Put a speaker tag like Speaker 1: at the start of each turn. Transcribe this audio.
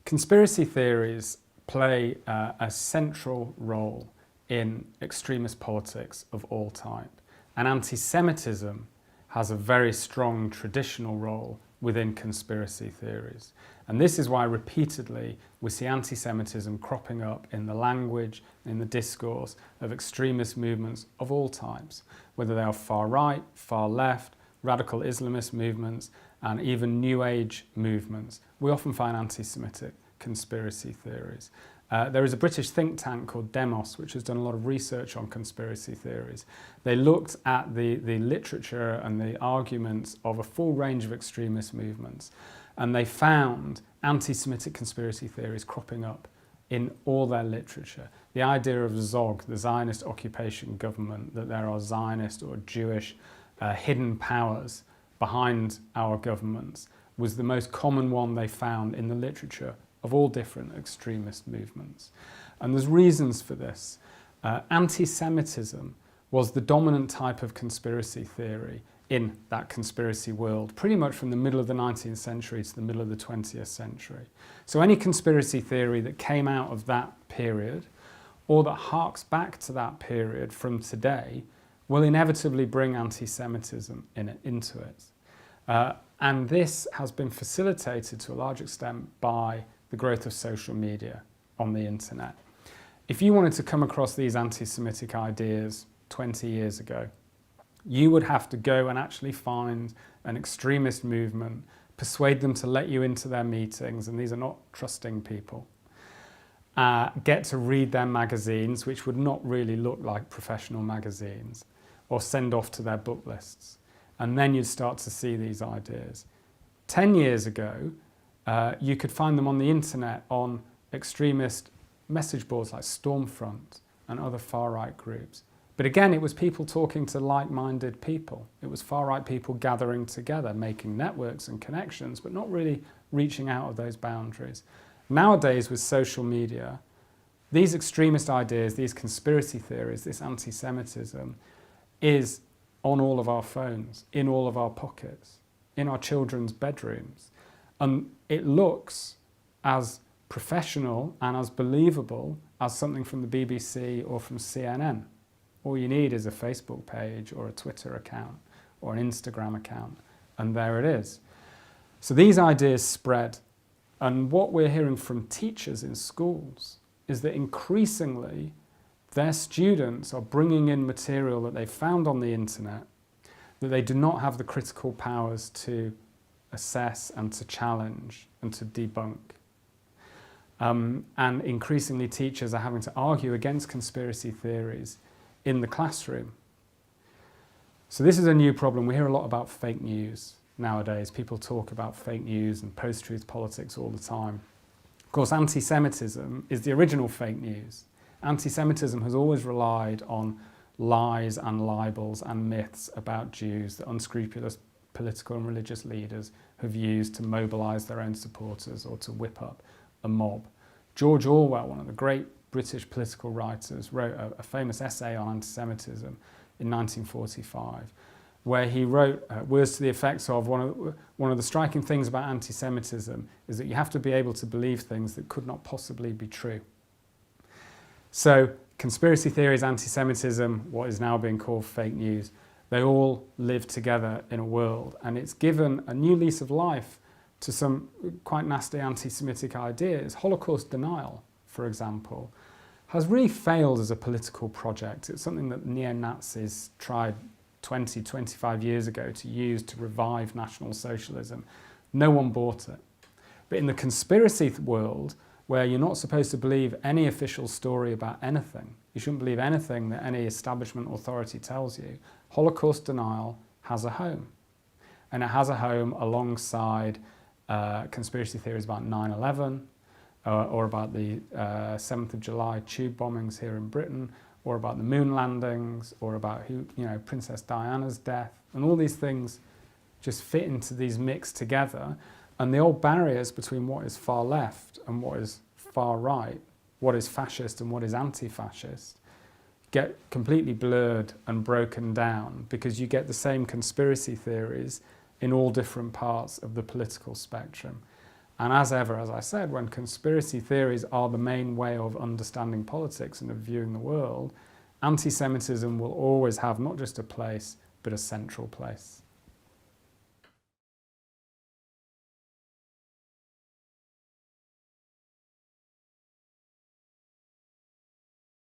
Speaker 1: Conspiracy theories play a central role in extremist politics of all type, and anti-Semitism has a very strong traditional role within conspiracy theories. And this is why repeatedly we see anti-Semitism cropping up in the language, in the discourse of extremist movements of all types, whether they are far right, far left, radical Islamist movements, and even New Age movements. We often find anti-Semitic conspiracy theories. There is a British think tank called Demos which has done a lot of research on conspiracy theories. They looked at the literature and the arguments of a full range of extremist movements, and they found anti-Semitic conspiracy theories cropping up in all their literature. The idea of Zog, the Zionist occupation government, that there are Zionist or Jewish hidden powers behind our governments, was the most common one they found in the literature of all different extremist movements. And there's reasons for this. Anti-Semitism was the dominant type of conspiracy theory in that conspiracy world, pretty much from the middle of the 19th century to the middle of the 20th century. So any conspiracy theory that came out of that period, or that harks back to that period from today, will inevitably bring anti-Semitism into it. And this has been facilitated to a large extent by the growth of social media on the internet. If you wanted to come across these anti-Semitic ideas 20 years ago, you would have to go and actually find an extremist movement, persuade them to let you into their meetings, and these are not trusting people. Get to read their magazines, which would not really look like professional magazines, or send off to their book lists. And then you'd start to see these ideas. 10 years ago, you could find them on the internet on extremist message boards like Stormfront and other far-right groups. But again, it was people talking to like-minded people. It was far-right people gathering together, making networks and connections, but not really reaching out of those boundaries. Nowadays, with social media, these extremist ideas, these conspiracy theories, this anti-Semitism is on all of our phones, in all of our pockets, in our children's bedrooms. And it looks as professional and as believable as something from the BBC or from CNN. All you need is a Facebook page or a Twitter account or an Instagram account, and there it is. So these ideas spread, and what we're hearing from teachers in schools is that increasingly their students are bringing in material that they found on the internet that they do not have the critical powers to assess and to challenge and to debunk. And increasingly teachers are having to argue against conspiracy theories in the classroom. So this is a new problem. We hear a lot about fake news nowadays. People talk about fake news and post-truth politics all the time. Of course, anti-Semitism is the original fake news. Anti-Semitism has always relied on lies and libels and myths about Jews that unscrupulous political and religious leaders have used to mobilise their own supporters or to whip up a mob. George Orwell, one of the great British political writers, wrote a famous essay on anti-Semitism in 1945, where he wrote words to the effects of one of the striking things about anti-Semitism is that you have to be able to believe things that could not possibly be true. So conspiracy theories, anti-Semitism, what is now being called fake news, they all live together in a world, and it's given a new lease of life to some quite nasty anti-Semitic ideas. Holocaust denial, for example, has really failed as a political project. It's something that neo-Nazis tried 20, 25 years ago to use to revive National Socialism. No one bought it. But in the conspiracy world, where you're not supposed to believe any official story about anything, you shouldn't believe anything that any establishment authority tells you, Holocaust denial has a home. And it has a home alongside conspiracy theories about 9/11, or about the 7th of July tube bombings here in Britain, or about the moon landings, or about Princess Diana's death. And all these things just fit into these mix together. And the old barriers between what is far left and what is far right, what is fascist and what is anti-fascist, get completely blurred and broken down, because you get the same conspiracy theories in all different parts of the political spectrum. And as ever, as I said, when conspiracy theories are the main way of understanding politics and of viewing the world, anti-Semitism will always have not just a place, but a central place.